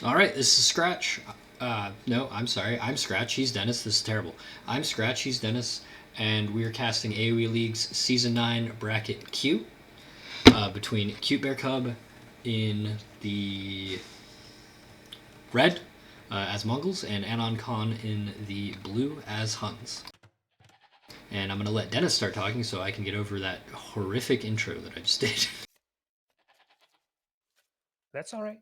All right, this is Scratch. No, I'm sorry. I'm Scratch. He's Dennis. This is terrible. I'm Scratch. He's Dennis. And we are casting AOELeagues Season 9 Bracket Q between CuteBearCub in the red as Mongols and Anoncon in the blue as Huns. And I'm going to let Dennis start talking so I can get over that horrific intro that I just did. That's all right.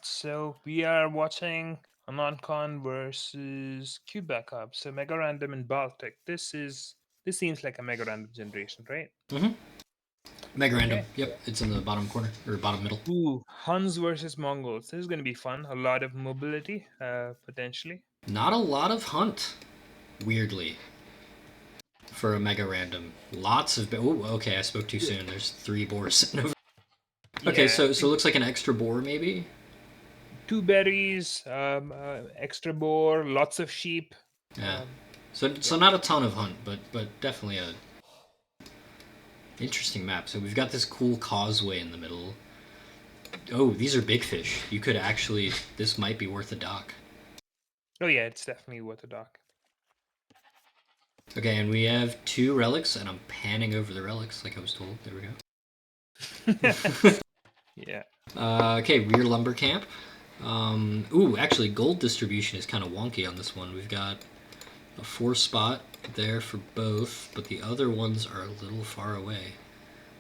So we are watching Anoncon versus CuteBearCub. So Mega Random and Baltic. This seems like a Mega Random generation, right? Mm-hmm. Mega Random. Okay. Yep, it's in the bottom corner, or bottom middle. Ooh, Huns versus Mongols. This is going to be fun. A lot of mobility, potentially. Not a lot of Hunt, weirdly, for a Mega Random. Lots of... Oh, okay, I spoke too Yeah. soon. There's 3 boars sitting over... Okay, Yeah, so I it think looks like an extra boar, maybe? 2 berries, extra boar, lots of sheep. Yeah. So Yeah. not a ton of Hunt, but definitely a interesting map. So we've got this cool causeway in the middle. Oh, these are big fish. You could actually... This might be worth a dock. Oh yeah, it's definitely worth a dock. Okay, and we have 2 relics, and I'm panning over the relics like I was told. There we go. Yeah. Okay, rear lumber camp. Ooh, actually, gold distribution is kind of wonky on this one. We've got a 4 spot there for both, but the other ones are a little far away.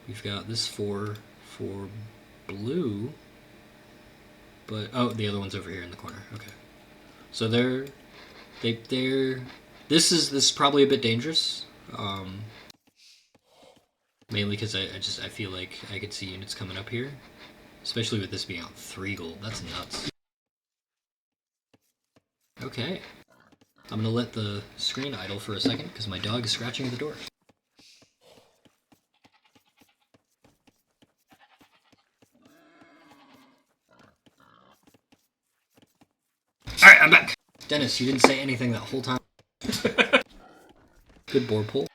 We've got this 4 for blue, but oh, the other one's over here in the corner. Okay, so they're this is probably a bit dangerous. Mainly because I feel like I could see units coming up here, especially with this being on 3 gold. That's nuts. Okay. I'm gonna let the screen idle for a second because my dog is scratching at the door. Alright, I'm back! Dennis, you didn't say anything that whole time. Good boar pull.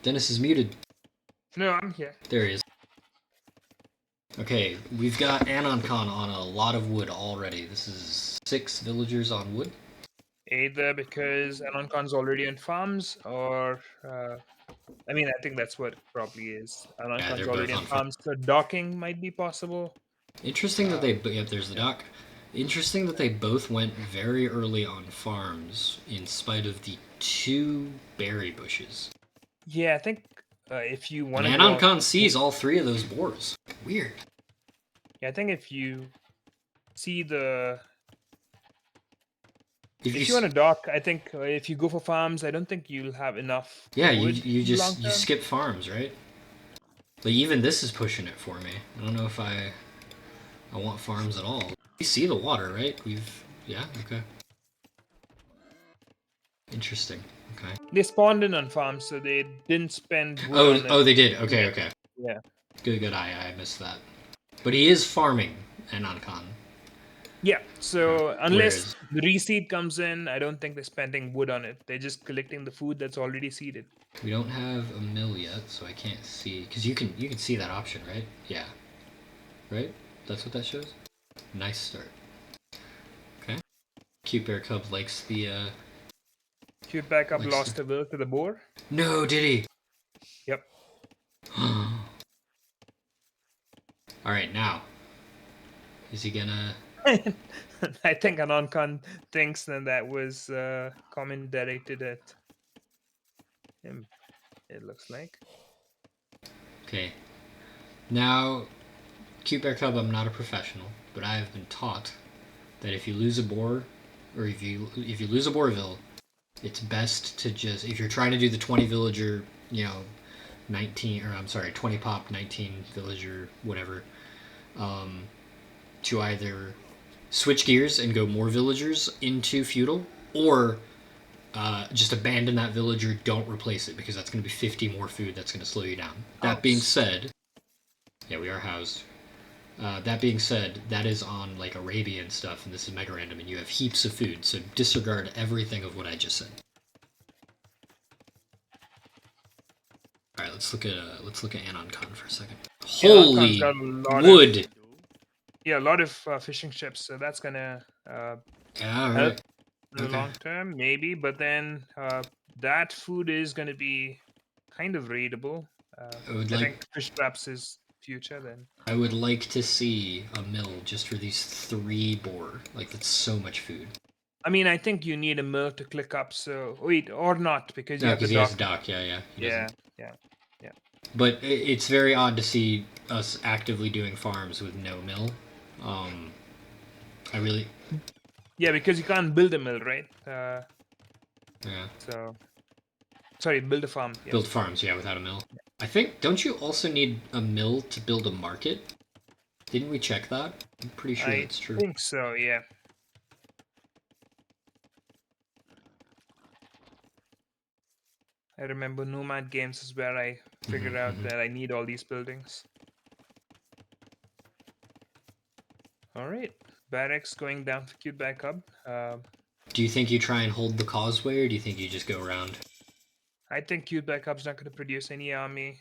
Dennis is muted. No, I'm here. There he is. Okay, we've got Anoncon on a lot of wood already. This is 6 villagers on wood. Either because Anoncon's already on farms, or I think that's what it probably is. Yeah, they're Anoncon's both already on on farm. farms, so docking might be possible. Interesting that they... Yep, there's the Yeah. dock. Interesting that they both went very early on farms in spite of the 2 berry bushes. Yeah, I think if you want And to go out, Anoncon sees all 3 of those boars. Weird. yeah, I think if you see the If if you you want to dock, I think if you go for farms, I don't think you'll have enough Yeah, wood you in the long just you term. skip farms, right? But even this is pushing it for me. I don't know if I want farms at all. We see the water, right? Yeah, okay. Interesting. Okay. They spawned in on farms, so they didn't spend wood on it. Oh, they did. Okay, Yeah, okay. yeah. Good. I missed that. But he is farming Anoncon. Yeah, so unless Whereas the reseed comes in, I don't think they're spending wood on it. They're just collecting the food that's already seeded. we don't have a mill yet, so I can't see. Because you can see that option, right? Yeah. Right? That's what that shows? Nice start. Okay. CuteBearCub likes the Cute backup likes lost a will to the boar. No, did he? Yep. Alright, now. Is he gonna... I think Anoncon thinks that was a comment directed at him, it looks like. Okay. Now, CuteBearCub, I'm not a professional, but I have been taught that if you lose a boar, or if you lose a boarville, it's best to just... If you're trying to do the 20 villager, 19... Or, I'm sorry, 20 pop, 19 villager, whatever, to either switch gears and go more villagers into feudal, or just abandon that villager, don't replace it, because that's going to be 50 more food that's going to slow you down. That being said, yeah, we are housed. That being said, that is on like Arabian stuff, and this is mega random, and you have heaps of food, so disregard everything of what I just said. All right, let's look at Anoncon for a second. Yeah, Anoncon's Holy got a lot of wood! Yeah, a lot of fishing ships, so that's gonna Yeah, help right. in the Okay. long term, maybe. But then that food is gonna be kind of raidable. I think fish traps is future then. I would like to see a mill just for these 3 boar. Like, that's so much food. I mean, I think you need a mill to click up. So wait, or not because you No, have the because he has a dock. dock. Yeah, he Yeah, doesn't. yeah, yeah, But it's very odd to see us actively doing farms with no mill. Um, I really, yeah. Because you can't build a mill, right? yeah, So sorry, build a farm. Yeah, build farms, yeah, without a mill. I think, don't you also need a mill to build a market? Didn't we check that? I'm pretty sure I that's true. think so. Yeah. I remember Nomad Games is where I figured out that I need all these buildings. All right, barracks going down for CuteBearCub. Do you think you try and hold the causeway, or do you think you just go around? I think CuteBearCub's not going to produce any army.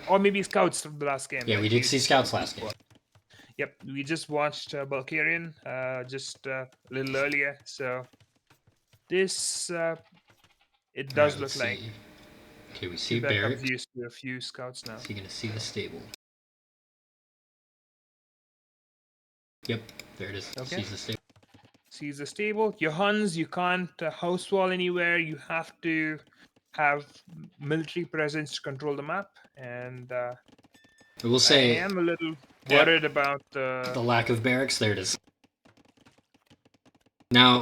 Or maybe scouts from the last game, Yeah, we like did see scouts last game. Yep, we just watched Bulgarian just a little earlier. So this it All right, does let's look like see. Okay, we see a CuteBearCub's barrack. used to a few scouts now. Is he gonna see the stable? Yep, there it is. Okay. Sees the stable. Sees the stable. Your Huns, you can't house wall anywhere. You have to have military presence to control the map. And I will I say, am a little yeah, worried about the lack of barracks. There it is. Now,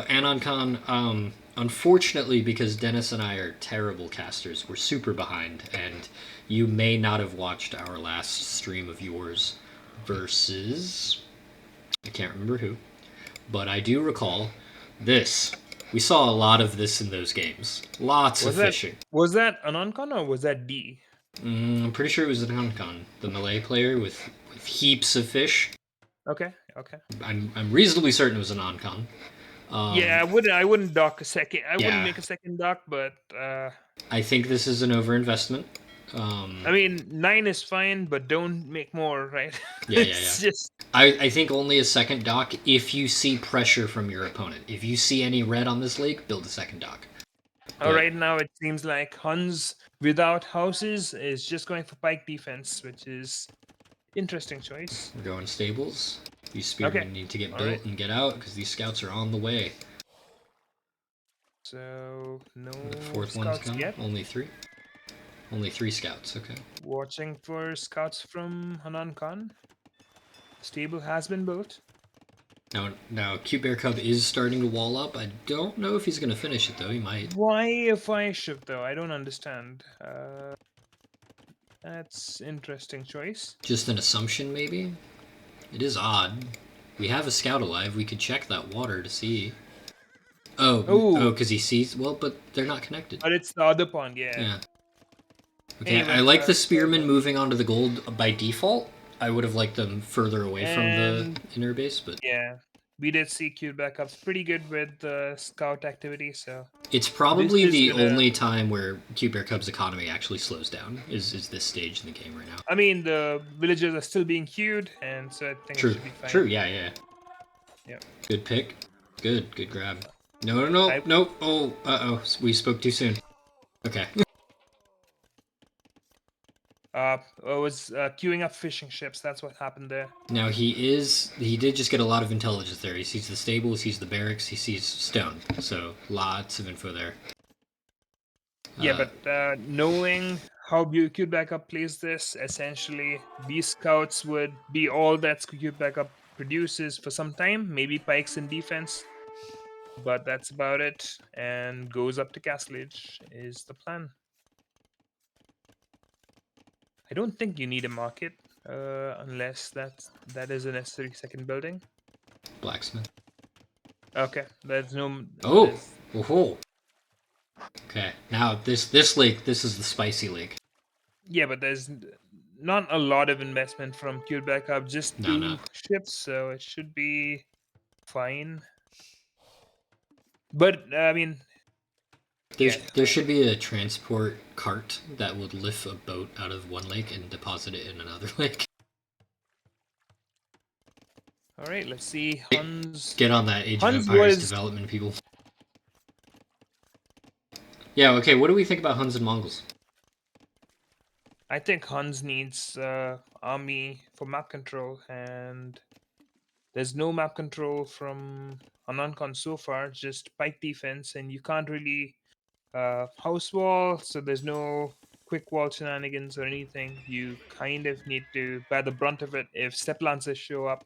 Anoncon, unfortunately, because Dennis and I are terrible casters, we're super behind, and you may not have watched our last stream of yours versus. I can't remember who, but I do recall this. We saw a lot of this in those games. Lots of fishing. Was that Anoncon or was that D? I'm pretty sure it was Anoncon, the Malay player with heaps of fish. Okay, okay. I'm reasonably certain it was Anoncon. Yeah, I wouldn't dock a second. I wouldn't Yeah, make a second dock, but I think this is an overinvestment. I mean 9 is fine, but don't make more, right? Yeah. It's just I think only a second dock if you see pressure from your opponent. If you see any red on this lake, build a second dock. But right now it seems like Huns without houses is just going for pike defense, which is interesting choice. we're going stables. These Okay. spearmen need to get All right. built and get out because these scouts are on the way. So no The 4th one's scouts coming. yet. Only 3. Only 3 scouts. Okay. Watching for scouts from Anoncon. Stable has been built. Now, CuteBearCub is starting to wall up. I don't know if he's going to finish it though. He might. Why a fire ship though? I don't understand. That's interesting choice. Just an assumption, maybe. It is odd. We have a scout alive. We could check that water to see. Oh, Oh, because he sees. Well, but they're not connected. but it's the other pond, yeah. Yeah. Okay, I Anyway, like the spearmen moving onto the gold by default. I would have liked them further away from the and inner base, but yeah, we did see cute backups pretty good with the scout activity. So it's this probably is the gonna. only time where CuteBearCub's economy actually slows down. Is this stage in the game right now? I mean, the villagers are still being queued, and so I think it True. should be fine. True. Yeah. Yeah. Good pick. Good grab. No. I Oh, we spoke too soon. Okay. was queuing up fishing ships. That's what happened there. Now he did just get a lot of intelligence there. He sees the stable, he sees the barracks, he sees stone. So lots of info there. Yeah, but knowing how Cute Backup plays this, essentially, these scouts would be all that Cute Backup produces for some time, maybe pikes in defense, but that's about it, and goes up to Castlage is the plan. I don't think you need a market, unless that is a necessary second building. Blacksmith. Okay, there's no. Oh, okay. Now this lake, this is the spicy lake. Yeah, but there's not a lot of investment from Cute Backup, just No. 2 ships, so it should be fine. But I mean, yeah, There should be a transport cart that would lift a boat out of one lake and deposit it in another lake. All right, let's see. Huns. Get on that Age of Huns Empires was. development, people. Yeah, okay, what do we think about Huns and Mongols? I think Huns needs army for map control, and there's no map control from Anoncon so far, just pike defense, and you can't really house wall, so there's no quick wall shenanigans or anything. You kind of need to bear the brunt of it if step lancers show up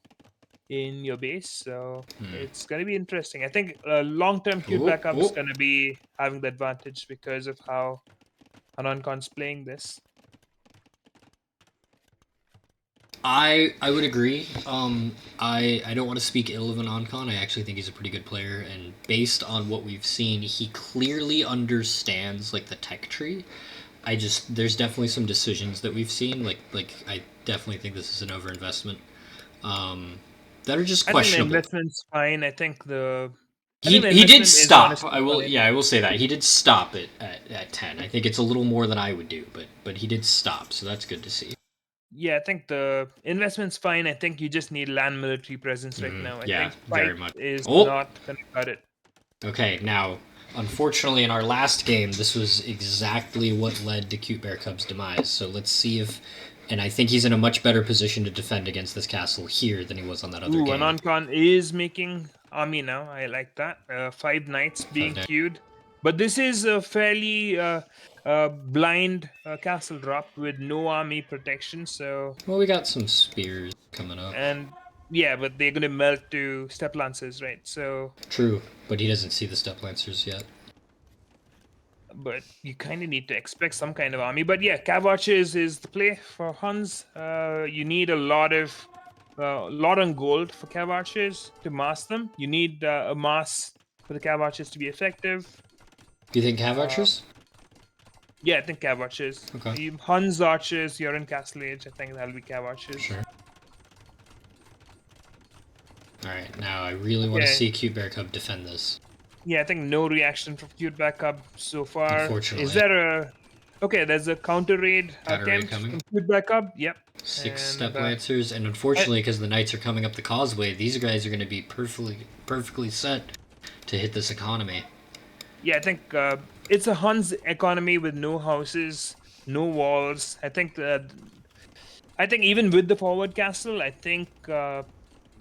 in your base. So it's going to be interesting. I think long-term cute Oh, backup is oh. going to be having the advantage because of how Anoncon's playing this. I would agree. I don't want to speak ill of Anoncon. I actually think he's a pretty good player, and based on what we've seen, he clearly understands like the tech tree. There's definitely some decisions that we've seen like I definitely think this is an overinvestment. That are just I think the questionable. investment's fine. I think the He did investment is stop. honestly fine. I will say that he did stop it at 10. I think it's a little more than I would do, but he did stop, so that's good to see. Yeah, I think the investment's fine. I think you just need land military presence right now. I Yeah, think very Pike much. is Oh, not going to cut it. okay. Now, unfortunately, in our last game, this was exactly what led to CuteBearCub's demise. So let's see if, and I think he's in a much better position to defend against this castle here than he was on that other Ooh, game. Anoncon is making army now. I like that. 5 knights being Knights. queued. But this is a fairly blind castle drop with no army protection. So, Well, we got some spears coming up. and yeah, but they're going to melt to step lances, right? So, True, but he doesn't see the step lancers yet. but you kind of need to expect some kind of army. But yeah, cav archers is the play for Huns. You need a lot on gold for cav archers to mass them. You need a mass for the cav archers to be effective. Do you think cav archers? Yeah, I think cav archers. Okay. Huns archers, you're in Castle Age. I think that'll be cav archers. Sure. All right, now I really want to Yeah. see CuteBearCub defend this. Yeah, I think no reaction from Cute Backup so far. Unfortunately. Is there a... Okay, there's a counter raid attempt coming. from Cute Backup. Yep. 6 And, step lancers, and unfortunately, because the knights are coming up the causeway, these guys are going to be perfectly set to hit this economy. Yeah, I think it's a Huns economy with no houses, no walls. I think even with the forward castle, I think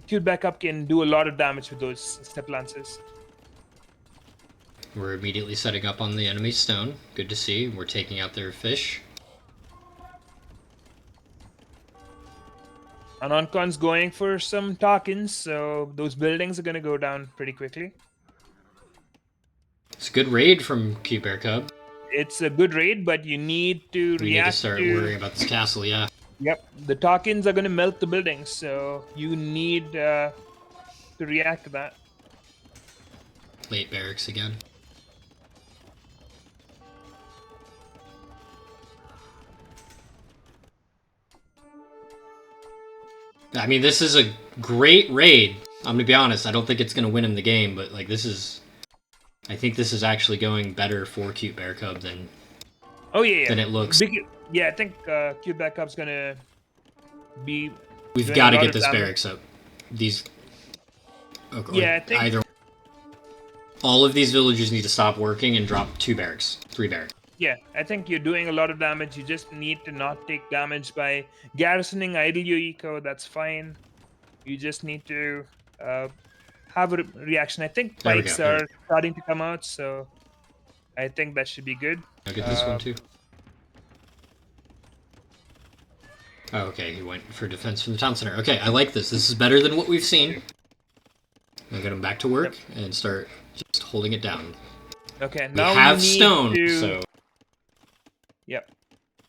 Cute Backup can do a lot of damage with those step lances. We're immediately setting up on the enemy stone. Good to see. We're taking out their fish. Anoncon's going for some tokens, so those buildings are going to go down pretty quickly. It's a good raid from CuteBearCub. It's a good raid, but you need to We need to start worrying about this castle, yeah. Yep, the tokens are going to melt the buildings, so you need to react to that. Late barracks again. I mean, this is a great raid. I'm gonna be honest. I don't think it's gonna win him the game, but like this is, I think this is actually going better for CuteBearCub than. Oh yeah, than it looks. Yeah, I think Cute Backup's gonna be. We've got to get this barracks up. These. Okay, yeah, I think either. All of these villagers need to stop working and drop 2 barracks, 3 barracks. Yeah, I think you're doing a lot of damage. You just need to not take damage by garrisoning idle your eco. That's fine. You just need to have a reaction. I think pikes are starting to come out, so I think that should be good. I'll get this one too. Oh, okay, he went for defense from the town center. Okay, I like this. This is better than what we've seen. I'll get him back to work and start just holding it down. Okay, now we have stone, so... Yep.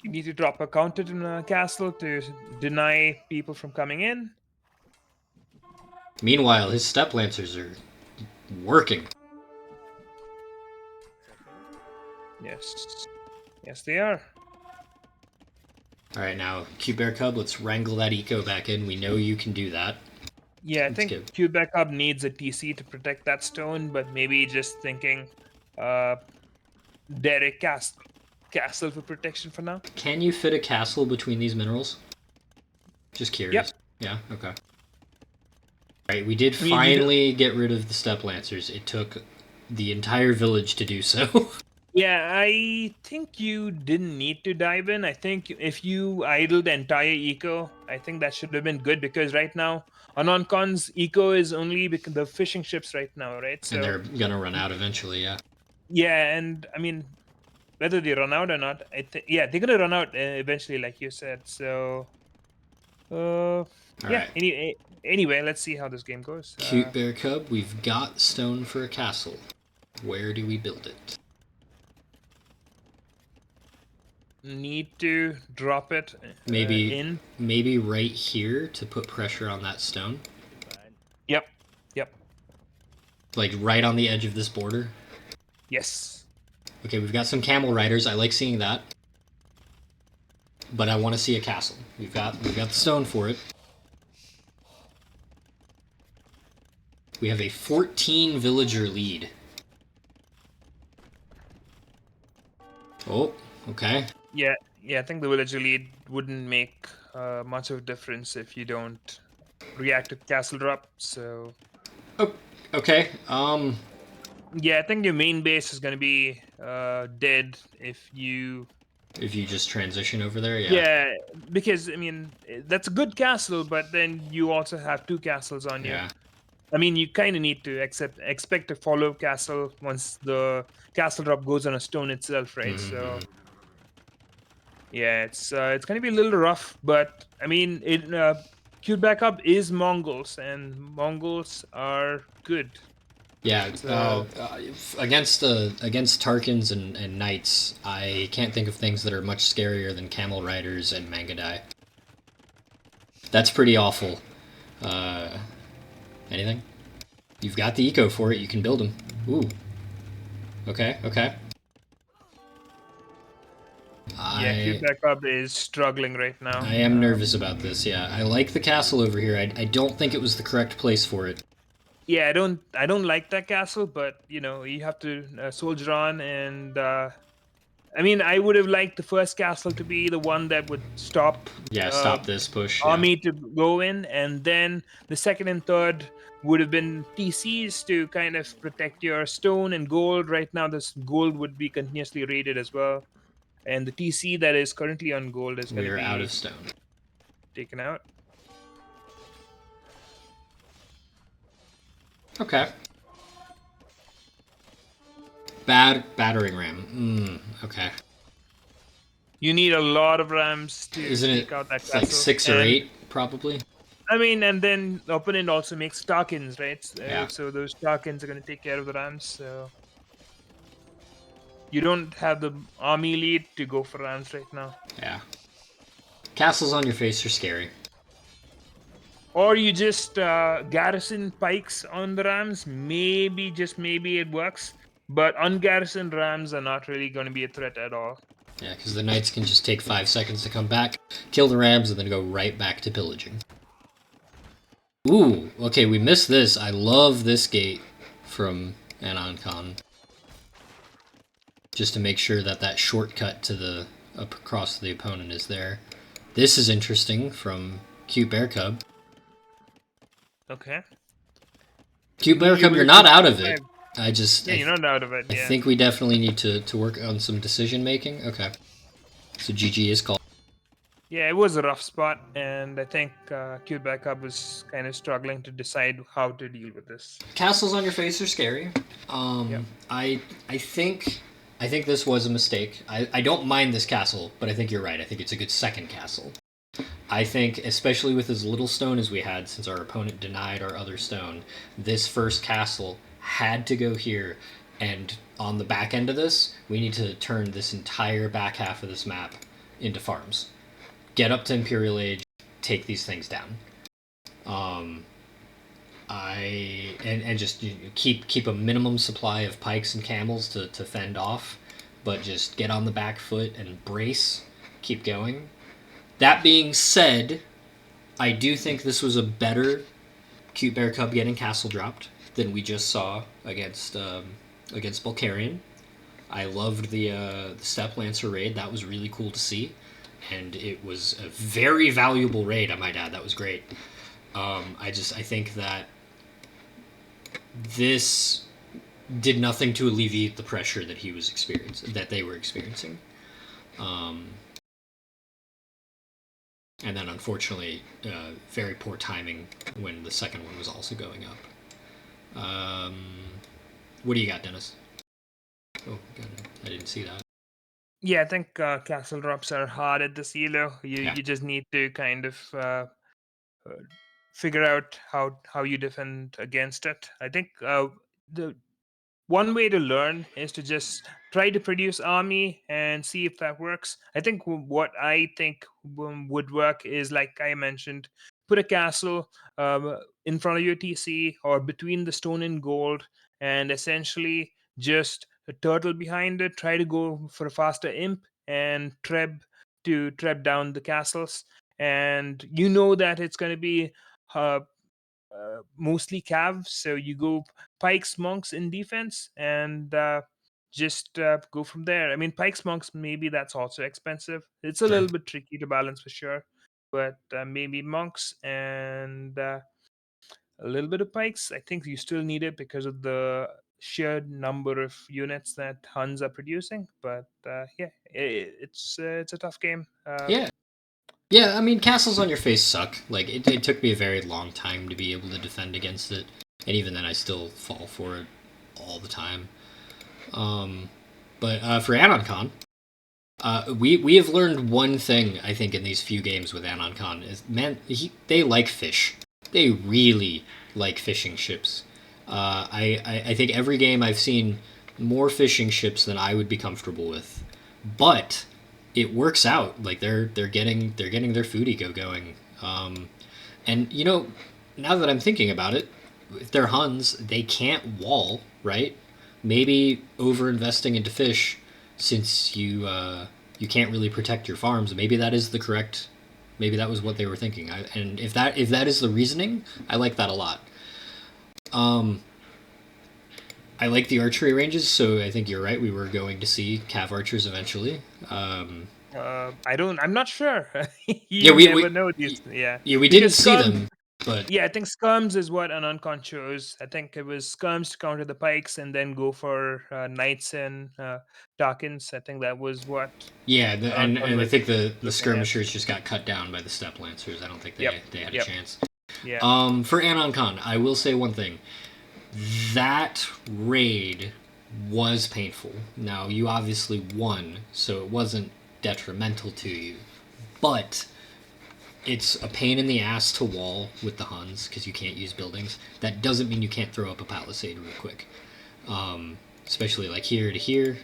You need to drop a counter in the castle to deny people from coming in. Meanwhile, his step lancers are working. Yes. Yes, they are. Alright, now, CuteBearCub, let's wrangle that eco back in. We know you can do that. Yeah, I think CuteBearCub needs a TC to protect that stone, but maybe just thinking Derek castle for protection for now. Can you fit a castle between these minerals? Just curious. Yep. Yeah, okay. Right, we did I mean, finally get rid of the Step Lancers. It took the entire village to do so. yeah, I think you didn't need to dive in. I think if you idled the entire eco, I think that should have been good because right now, Anoncon's eco is only because the fishing ships right now, right? And So, they're gonna run out eventually, yeah. yeah, and I mean, whether they run out or not, yeah, they're gonna run out eventually, like you said. So, yeah. Alright. Anyway, let's see how this game goes. CuteBearCub, we've got stone for a castle. Where do we build it? Need to drop it Maybe in. maybe right here to put pressure on that stone. Yep. Yep. Like right on the edge of this border. Yes. Okay, we've got some camel riders. I like seeing that. But I want to see a castle. We've got the stone for it. We have a 14 villager lead. Oh, okay. Yeah. Yeah. I think the villager lead wouldn't make much of a difference if you don't react to castle drop. So. Oh, okay. Yeah, I think your main base is going to be dead if you. If you just transition over there, yeah. Yeah, because I mean that's a good castle, but then you also have two castles on you. Yeah. I mean, you kind of need to expect a follow castle once the castle drop goes on a stone itself, right? So yeah, it's going to be a little rough, but I mean, Cute Backup is Mongols, and Mongols are good. Yeah, So against Tarkans and knights, I can't think of things that are much scarier than camel riders and Mangadai. That's pretty awful. Anything? You've got the eco for it. You can build them. Ooh. Okay. Okay. yeah, Cute Backup is struggling right now. I am nervous about this. Yeah, I like the castle over here. I don't think it was the correct place for it. Yeah, I don't like that castle, but you know you have to soldier on, and I mean I would have liked the first castle to be the one that would stop Yeah, stop this push. army to go in, and then the second and third would have been TCs to kind of protect your stone and gold. Right now, this gold would be continuously raided as well, and the TC that is currently on gold is going to We're out be of stone. taken out. Okay. Battering ram. Okay. You need a lot of rams to Isn't it take out that it's castle. like 6 or 8 probably? I mean, and then the opponent also makes Tarkins, right? Yeah. So those Tarkins are going to take care of the Rams. So you don't have the army lead to go for Rams right now. Yeah. Castles on your face are scary. Or you just garrison pikes on the Rams. Maybe, just maybe it works. But ungarrisoned Rams are not really going to be a threat at all. Yeah, because the knights can just take 5 seconds to come back, kill the rams, and then go right back to pillaging. Ooh, okay, we missed this. I love this gate from Anoncon. Just to make sure that that shortcut to the up across the opponent is there. This is interesting from CuteBearCub. Okay. CuteBearCub, you're not out of it. You're not out of it. I think we definitely need to work on some decision making. Okay. So GG is called. Yeah, it was a rough spot, and I think CuteBearCub was kind of struggling to decide how to deal with this. Castles on your face are scary. Yep. I think this was a mistake. I don't mind this castle, but I think you're right. I think it's a good second castle. I think, especially with as little stone as we had, since our opponent denied our other stone, this first castle had to go here. And on the back end of this, we need to turn this entire back half of this map into farms. Get up to Imperial Age, take these things down. Just keep a minimum supply of pikes and camels to fend off, but just get on the back foot and brace, keep going. That being said, I do think this was a better CuteBearCub getting castle dropped than we just saw against Bulgarian. I loved the Step Lancer raid. That was really cool to see, and it was a very valuable raid. I might add, that was great. I think that this did nothing to alleviate the pressure that they were experiencing. And then, unfortunately, very poor timing when the second one was also going up. What do you got, Dennis? Oh, God, I didn't see that. Yeah, I think castle drops are hard at this elo. You just need to kind of figure out how you defend against it. I think the one way to learn is to just try to produce army and see if that works. I think what I think would work is, like I mentioned, put a castle in front of your TC or between the stone and gold, and essentially just a turtle behind it. Try to go for a faster imp and treb down the castles, and you know that it's going to be uh, mostly cav. So you go pikes, monks in defense, and just go from there. I mean, pikes, monks, maybe that's also expensive. It's a Sure. little bit tricky to balance for sure, but maybe monks and a little bit of pikes. I think you still need it because of the sheer number of units that Huns are producing. But yeah, it's a tough game. Yeah. Yeah, I mean, castles on your face suck. Like, it took me a very long time to be able to defend against it. And even then, I still fall for it all the time. But for Anoncon, we have learned one thing, I think, in these few games with Anoncon is, man, they like fish. They really like fishing ships. I think every game I've seen more fishing ships than I would be comfortable with, but it works out. Like they're getting their food eco going. And now that I'm thinking about it, if they're Huns, they can't wall, right? Maybe over investing into fish, since you can't really protect your farms. Maybe that is the correct. Maybe that was what they were thinking. And if that is the reasoning, I like that a lot. I like the archery ranges, so I think you're right. We were going to see cav archers eventually. I'm not sure. Yeah, You we, never we know these. Yeah, yeah we didn't because see scum. them, but Yeah, I think skirms is what Anoncon chose. I think it was skirms to counter the pikes and then go for knights and Darkins. I think that was what yeah, Anoncon and I was think the looking at. skirmishers just got cut down by the step lancers. I don't think Yep, they had a yep, chance. yeah. For Anoncon, I will say one thing. That raid was painful. Now, you obviously won, so it wasn't detrimental to you. But it's a pain in the ass to wall with the Huns because you can't use buildings. That doesn't mean you can't throw up a palisade real quick. Especially like here to here,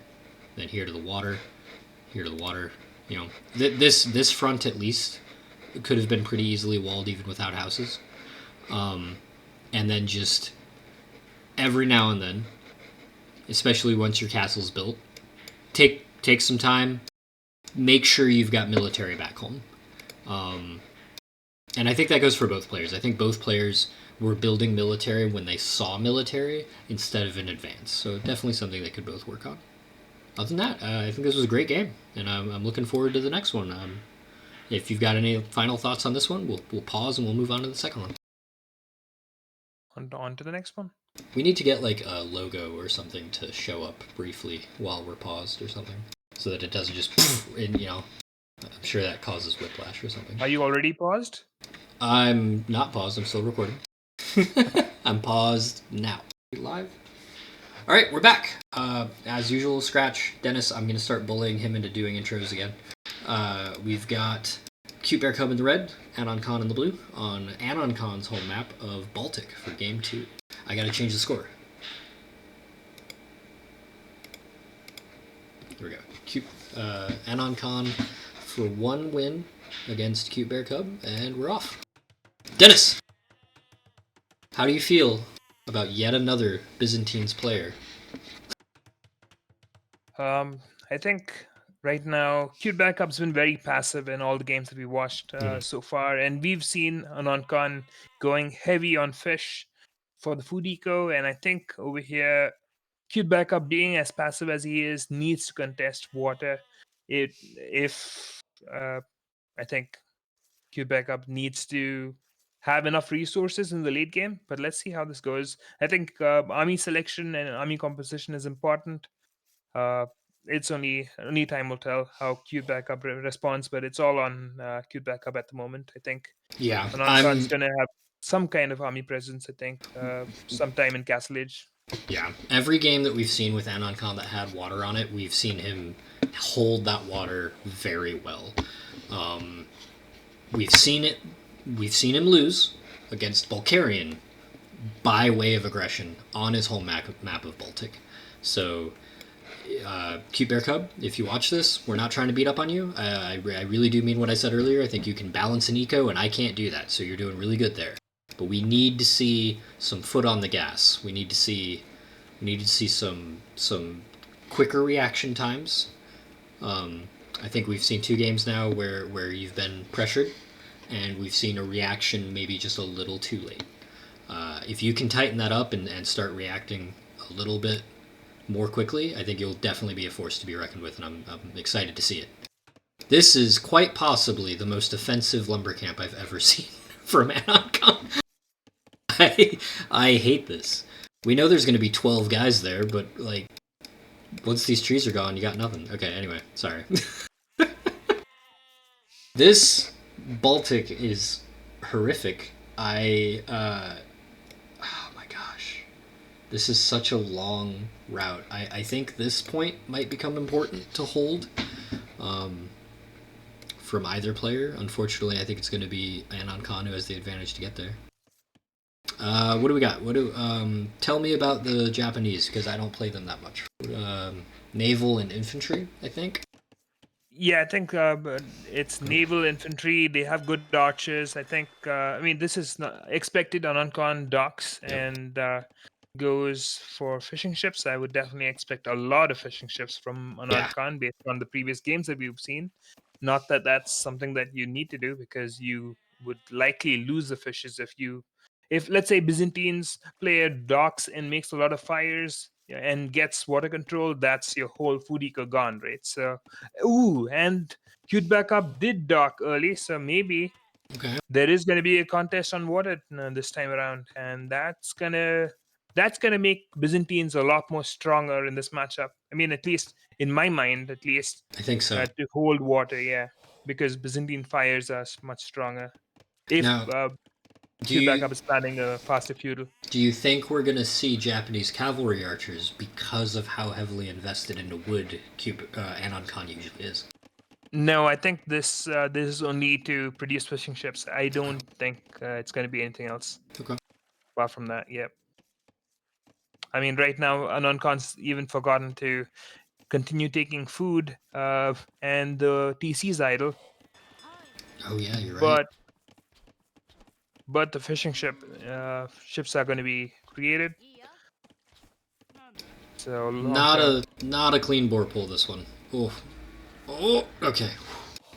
then here to the water, here to the water. This front at least could have been pretty easily walled even without houses. And then just every now and then, especially once your castle's built, take some time. Make sure you've got military back home. And I think that goes for both players. I think both players were building military when they saw military instead of in advance. So definitely something they could both work on. Other than that, I think this was a great game, and I'm looking forward to the next one. If you've got any final thoughts on this one, we'll pause and we'll move on to the second one. On to the next one. We need to get like a logo or something to show up briefly while we're paused or something, so that it doesn't just and I'm sure that causes whiplash or something. Are you already paused? I'm not paused. I'm still recording. I'm paused now. Live. All right, we're back. As usual, Scratch Dennis. I'm gonna start bullying him into doing intros again. We've got CuteBearCub in the red, Anoncon in the blue, on Anoncon's home map of Baltic for Game 2. I gotta change the score. Here we go. Anoncon for 1 win against CuteBearCub, and we're off. Dennis, how do you feel about yet another Byzantines player? I think right now, CuteBearCub's been very passive in all the games that we watched so far, and we've seen Anoncon going heavy on fish for the food eco, and I think over here, CuteBearCub, being as passive as he is, needs to contest water. If I think CuteBearCub needs to have enough resources in the late game. But let's see how this goes. I think army selection and army composition is important. It's only time will tell how CuteBearCub responds, but it's all on CuteBearCub at the moment. I think Yeah, Anoncon's gonna have some kind of army presence. I think sometime in Castle Age. yeah. Every game that we've seen with Anoncon that had water on it, we've seen him hold that water very well. We've seen it. We've seen him lose against Bulgarian by way of aggression on his home map of Baltic. So, CuteBearCub, if you watch this, we're not trying to beat up on you. I really do mean what I said earlier. I think you can balance an eco, and I can't do that. So you're doing really good there. But we need to see some foot on the gas. We need to see some quicker reaction times. I think we've seen 2 games now where you've been pressured, and we've seen a reaction maybe just a little too late. If you can tighten that up and start reacting a little bit more quickly, I think you'll definitely be a force to be reckoned with, and I'm excited to see it. This is quite possibly the most offensive lumber camp I've ever seen from Anoncon. I hate this. We know there's going to be 12 guys there, but like, once these trees are gone, you got nothing. Okay, anyway, sorry. This Baltic is horrific. Oh my gosh. This is such a long route. I think this point might become important to hold from either player. Unfortunately, I think it's going to be Anoncon who has the advantage to get there. What do we got? Tell me about the Japanese, because I don't play them that much. Naval and infantry, I think. Yeah, I think it's naval infantry. They have good archers. I think. I mean, this is not expected on Anoncon docks and goes for fishing ships. I would definitely expect a lot of fishing ships from Anoncon based on the previous games that we've seen. Not that that's something that you need to do, because you would likely lose the fishes if let's say Byzantines player docks and makes a lot of fires, yeah, and gets water control. That's your whole food eco gone, right? So, and CuteBearCub did dock early, so maybe there is going to be a contest on water this time around, and that's gonna make Byzantines a lot more stronger in this matchup. I mean, at least in my mind, at least I think so. to hold water, yeah, because Byzantine fires are much stronger. If Now, CuteBearCub is planning a faster feudal. Do you think we're going to see Japanese cavalry archers because of how heavily invested into wood Anoncon usually is? No, I think this is only to produce fishing ships. I don't think it's going to be anything else. Okay. Apart from that, yep. I mean, right now, Anoncon's even forgotten to continue taking food, and the TC's idle. Oh yeah, you're right. But the fishing ships are going to be created. So not a clean bore pull, this one. Oh, okay.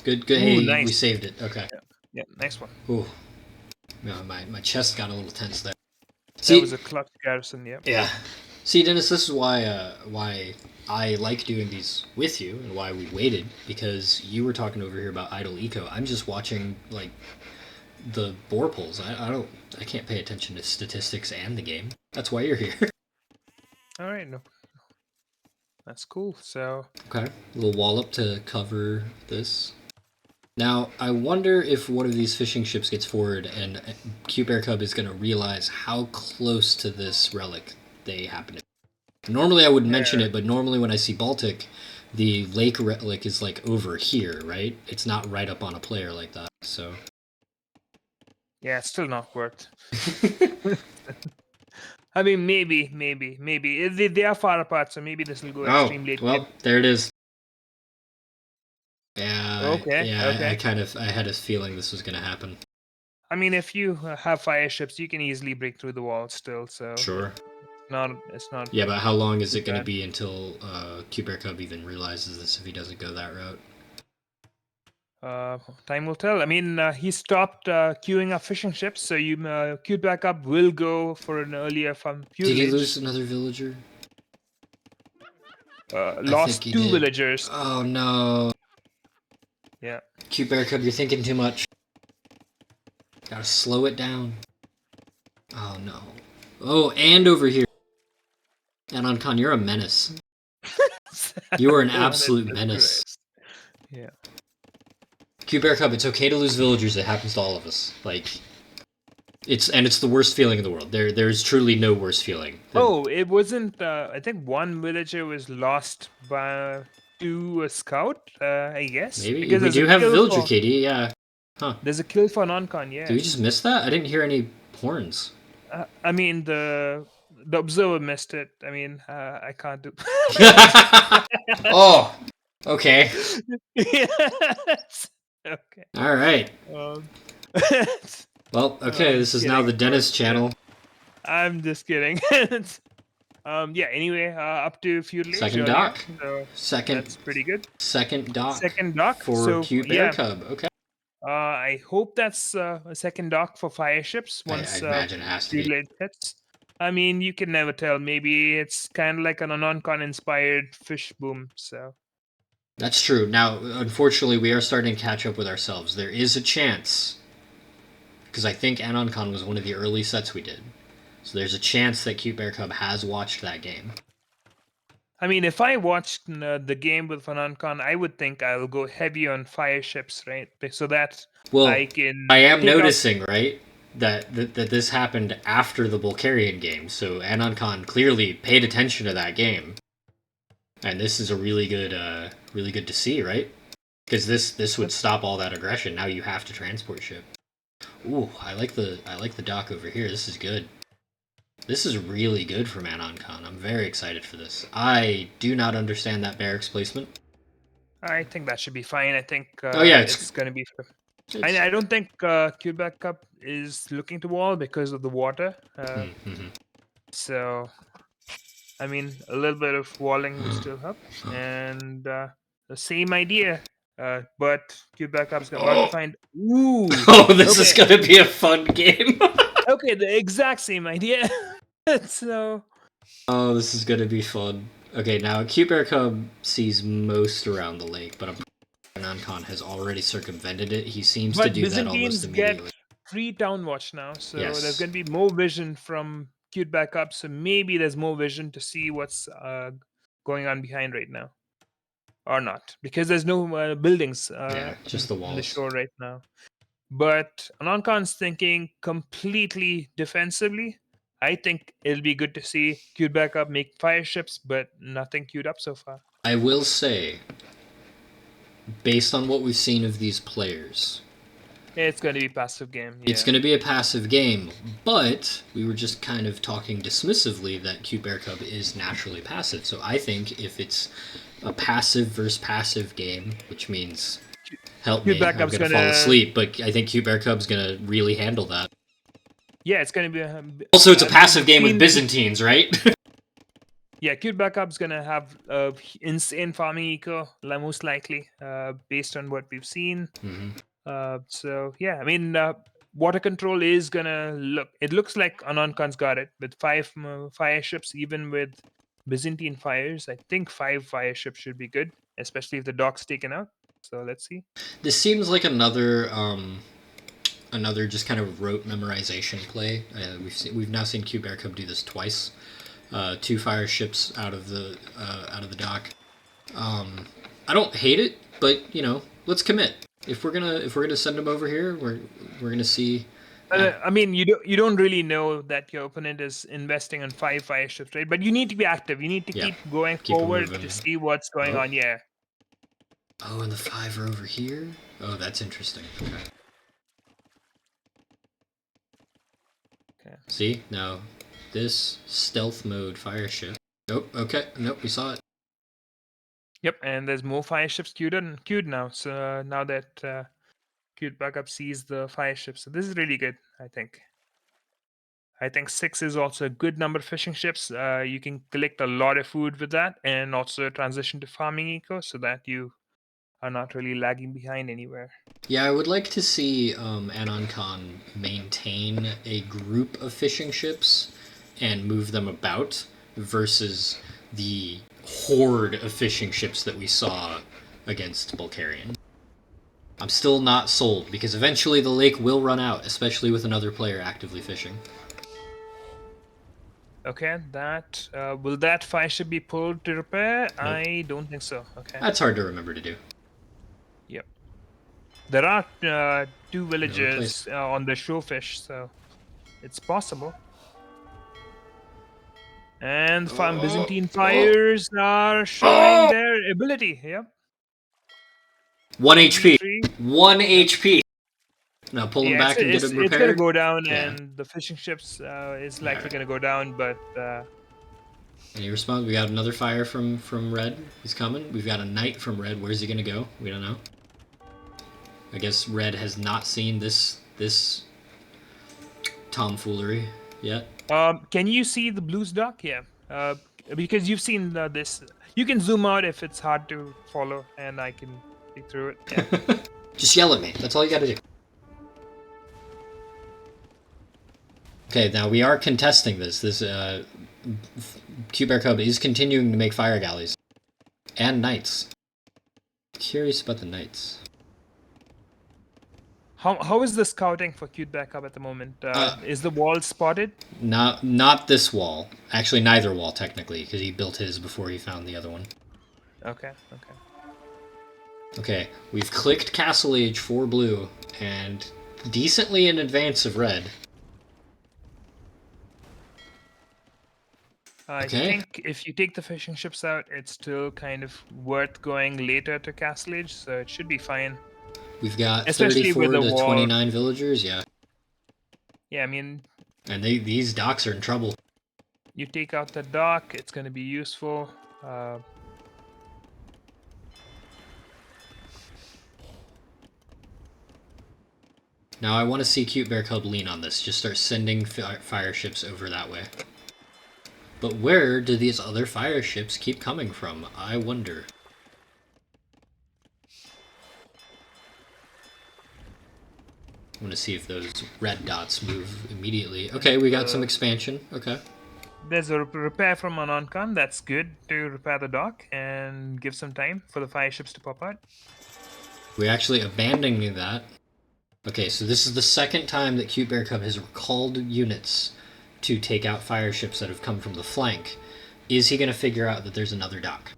Good. Ooh, hey, nice. We saved it. Okay. Yeah, nice one. Ooh. No, my chest got a little tense there. That was a clutch garrison, yeah. Yeah. See, Dennis, this is why I like doing these with you, and why we waited, because you were talking over here about idle eco. I'm just watching like the bore pulls. I can't pay attention to statistics and the game. That's why you're here. All right, no, that's cool. So okay, a little wallop to cover this. Now, I wonder if one of these fishing ships gets forward, and CuteBearCub is going to realize how close to this relic they happen to be. Normally, I wouldn't mention it, but normally when I see Baltic, the lake relic is like over here, right? It's not right up on a player like that. So yeah, it's still not worked. I mean, maybe. They are far apart, so maybe this will go extremely late. Well, there it is. Yeah. Okay. I had a feeling this was going to happen. I mean, if you have fire ships, you can easily break through the wall still. So sure. It's not. Yeah, but how long is it going to be until CuteBearCub even realizes this if he doesn't go that route? Time will tell. I mean, he stopped queuing up fishing ships, so CuteBearCub will go for an earlier feudal. Did he lose another villager? Lost 2 villagers. Oh no. Yeah. CuteBearCub, you're thinking too much. Gotta slow it down. Oh no. Oh, and over here. Anoncon, you're a menace. You are an absolute menace. Yeah. CuteBearCub, it's okay to lose villagers. It happens to all of us. Like, it's the worst feeling in the world. There's truly no worse feeling. Oh, it wasn't. I think one villager was lost to a scout. I guess Maybe because we there's a do have kill villager for Katie. Yeah. Huh. there's a kill for Anoncon. Yeah. Did we just miss that? I didn't hear any horns. I mean the observer missed it. I mean I can't do. Oh. Okay. Yes. Okay. All right. Um, Well, okay. This is now the Dennis channel. I'm just kidding. Yeah. Anyway, up to feudal age. Second early dock. on, so Second. that's pretty good. Second dock. Second dock for so yeah. CuteBearCub. Okay. I hope that's a second dock for fire ships once I imagine it has to be. feudal age hits. I mean, you can never tell. Maybe it's kind of like an Anoncon inspired fish boom. So That's true. Now, unfortunately, we are starting to catch up with ourselves. There is a chance, because I think Anoncon was one of the early sets we did. So there's a chance that CuteBearCub has watched that game. I mean, if I watched the game with Anoncon, I would think I'll go heavy on fire ships, right? So that I can. I am noticing, right, that this happened after the Bulgarian game. So Anoncon clearly paid attention to that game, and this is a really good to see, right? Because this would stop all that aggression. Now you have to transport ship. Ooh, I like the dock over here. This is good. This is really good for Anoncon. I'm very excited for this. I do not understand that barracks placement. I think that should be fine. I think it's going to be. I don't think CuteBearCub is looking to wall because of the water. So, I mean, a little bit of walling will still help. And the same idea. But CuteBearCub's about to find. Ooh! Oh, this is going to be a fun game. Okay, the exact same idea. So. Oh, this is going to be fun. Okay, now CuteBearCub sees most around the lake, but Anoncon has already circumvented it. He seems to do that almost immediately. Get free town watch now, so there's going to be more vision from CuteBearCub. So maybe there's more vision to see what's going on behind right now, or not, because there's no buildings. Just the walls on the shore right now. But Anoncon's thinking completely defensively. I think it'll be good to see CuteBearCub make fire ships, but nothing queued up so far. I will say, based on what we've seen of these players, it's going to be a passive game. Yeah. It's going to be a passive game, but we were just kind of talking dismissively that CuteBearCub is naturally passive. So I think if it's a passive versus passive game, which means help me, I'm going to fall asleep, but I think CuteBearCub's going to really handle that. Yeah, it's going to be... Also, it's a passive game with Byzantines, right? Yeah, CuteBearCub's going to have insane farming eco, most likely, based on what we've seen. So, yeah, I mean, water control is going to look... It looks like Anoncon's got it with 5 fire ships, even with Byzantine fires. I think 5 fire ships should be good, especially if the dock's taken out. So, let's see. This seems like another just kind of rote memorization play. We've now seen CuteBearCub do this twice. 2 fire ships out of the dock. I don't hate it, but let's commit. If we're gonna send them over here, we're gonna see. I mean, you don't really know that your opponent is investing on 5 fire ships, right? But you need to be active. You need to keep going forward to see what's going on. Yeah. Oh, and the 5 are over here. Oh, that's interesting. Okay. See now. This stealth mode fire ship. Oh, okay. Nope, we saw it. Yep, and there's more fire ships queued now. So now that CuteBearCub sees the fire ships, so this is really good. I think 6 is also a good number of fishing ships. You can collect a lot of food with that, and also transition to farming eco, so that you are not really lagging behind anywhere. Yeah, I would like to see Anoncon maintain a group of fishing ships and move them about versus the horde of fishing ships that we saw against Bulgarian. I'm still not sold, because eventually the lake will run out, especially with another player actively fishing. Okay, that will that fire ship be pulled to repair? Nope. I don't think so. Okay. That's hard to remember to do. Yep. There are two No replace. villagers on the showfish, so it's possible. And Byzantine fires are showing their ability. Yep. 1 HP. 1v3. 1 Yep. HP. Now pull him Yeah, back and get him it's gonna repaired. go down, Yeah. and the fishing ships is likely Alright. gonna go down. But Any response? We got another fire from Red. He's coming. We've got a knight from Red. Where's he gonna go? We don't know. I guess Red has not seen this tomfoolery yet. can you see the blues dock? Yeah. Because you've seen this. You can zoom out if it's hard to follow, and I can see through it. Yeah. Just yell at me. That's all you gotta do. Okay, now we are contesting this. This CuteBearCub is continuing to make fire galleys. And knights. Curious about the knights. How is the scouting for CuteBearCub at the moment? Is the wall spotted? Not this wall. Actually, neither wall, technically, because he built his before he found the other one. Okay. Okay, we've clicked Castle Age for blue, and decently in advance of red. I think if you take the fishing ships out, it's still kind of worth going later to Castle Age, so it should be fine. We've got Especially 34 with the to wall. 29 villagers, yeah. Yeah, I mean... And these docks are in trouble. You take out the dock, it's going to be useful. Now I want to see CuteBearCub lean on this. Just start sending fire ships over that way. But where do these other fire ships keep coming from? I wonder. I want to see if those red dots move immediately. Okay, we got some expansion. Okay. There's a repair from Anoncon. That's good to repair the dock and give some time for the fire ships to pop out. We're actually abandoning that. Okay, so this is the second time that CuteBearCub has recalled units to take out fire ships that have come from the flank. Is he going to figure out that there's another dock?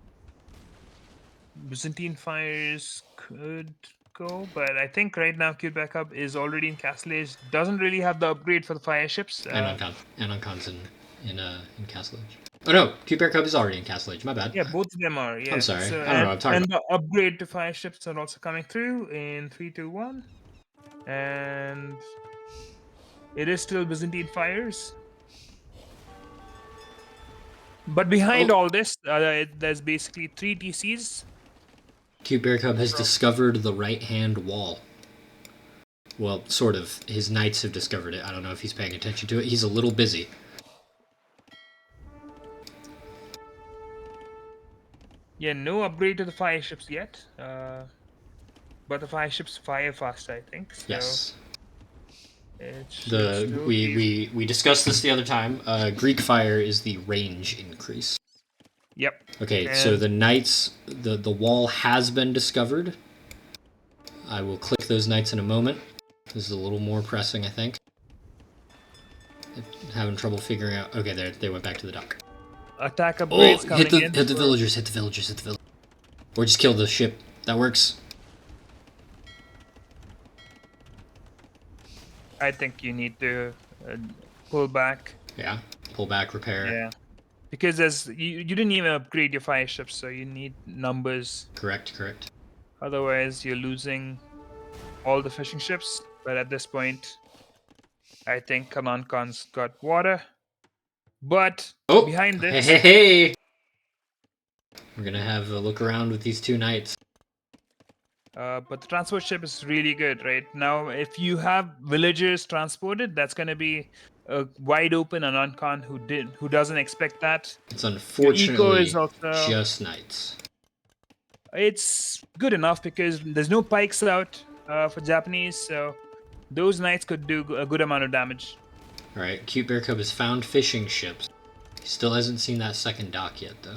Byzantine fires could go, but I think right now CuteBearCub is already in Castle Age. Doesn't really have the upgrade for the fire ships. Anoncon's in Castle Age. Oh no, CuteBearCub is already in Castle Age. My bad. Yeah, both of them are. Yeah. I'm sorry. So, I don't know what I'm talking about. the upgrade to fire ships are also coming through in 3, 2, 1. And it is still Byzantine fires. But behind all this, there's basically 3 TCs. CuteBearCub has discovered the right-hand wall. Well, sort of. His knights have discovered it. I don't know if he's paying attention to it. He's a little busy. Yeah, no upgrade to the fire ships yet. But the fire ships fire faster, I think. So Yes. it We discussed this the other time. Greek fire is the range increase. Yep. Okay, so the knights, the wall has been discovered. I will click those knights in a moment. This is a little more pressing, I think. Having trouble figuring out. Okay, they went back to the dock. Attack upgrades coming in. Hit the villagers, Or just kill the ship. That works. I think you need to pull back. Yeah, pull back, repair. Yeah. Because you didn't even upgrade your fire ships, so you need numbers. Correct. Otherwise, you're losing all the fishing ships. But at this point, I think Anoncon's got water. But behind this... Hey! We're going to have a look around with these 2 knights. But the transport ship is really good, right? Now, if you have villagers transported, that's going to be a wide open Anoncon who doesn't expect that. It's unfortunately is also, just knights. It's good enough because there's no pikes out for Japanese, so those knights could do a good amount of damage. Alright, CuteBearCub has found fishing ships. He still hasn't seen that second dock yet, though.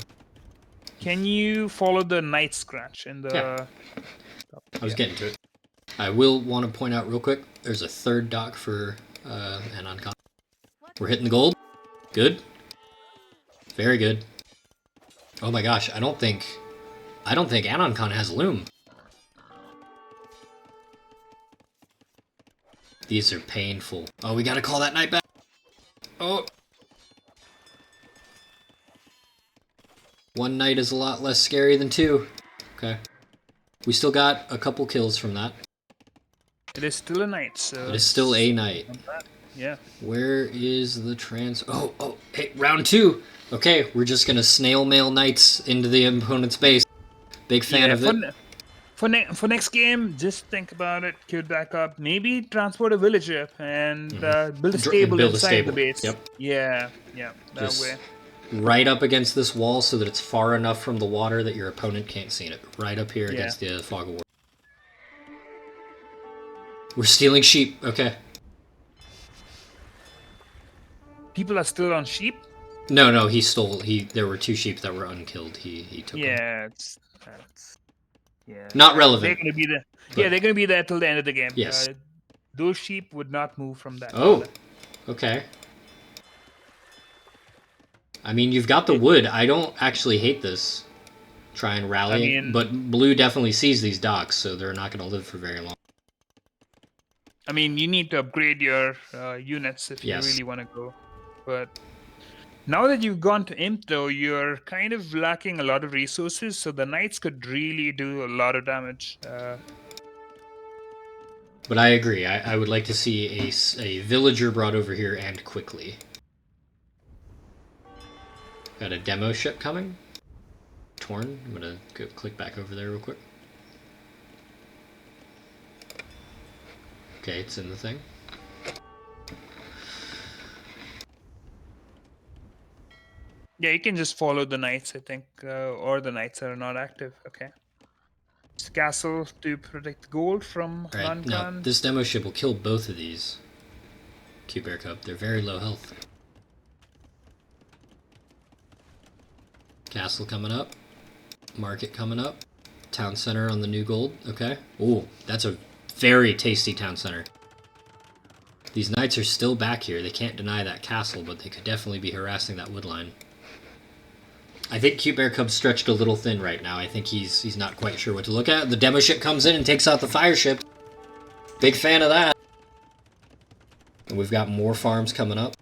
Can you follow the knight scratch in the... Yeah. I was getting to it. I will want to point out real quick, there's a third dock for Anoncon. We're hitting the gold. Good. Very good. Oh my gosh, I don't think Anoncon has loom. These are painful. Oh, we gotta call that knight back. Oh. One knight is a lot less scary than two. Okay. We still got a couple kills from that. It is still a knight, so... It is still a knight. Yeah. Where is the Oh, hey, round 2. Okay, we're just gonna snail mail knights into the opponent's base. Big fan of it. For next game, just think about it. CuteBearCub. Maybe transport a villager and build a stable inside the base. Yep. Yeah, that Just way. right up against this wall so that it's far enough from the water that your opponent can't see it. Right up here against the fog of war. We're stealing sheep. Okay. People are still on sheep? No, he stole. There were 2 sheep that were unkilled. He took them. Yeah. Not relevant. They're gonna be there. Yeah, they're gonna be there till the end of the game. Yes. Those sheep would not move from that. Oh. Okay. I mean, you've got the wood. I don't actually hate this. Try and rally. But blue definitely sees these docks, so they're not going to live for very long. I mean, you need to upgrade your units if you really want to go. But now that you've gone to Imp, though, you're kind of lacking a lot of resources, so the knights could really do a lot of damage. But I agree. I would like to see a villager brought over here and quickly. Got a demo ship coming. Torn. I'm going to click back over there real quick. Okay, it's in the thing. Yeah, you can just follow the knights, I think, or the knights are not active. Okay. It's castle to protect gold from Anoncon. Now, this demo ship will kill both of these. CuteBearCub. They're very low health. Castle coming up. Market coming up. Town center on the new gold. Okay. Ooh, that's a very tasty town center. These knights are still back here. They can't deny that castle, but they could definitely be harassing that wood line. I think CuteBearCub's stretched a little thin right now. I think he's not quite sure what to look at. The demo ship comes in and takes out the fire ship. Big fan of that. And we've got more farms coming up.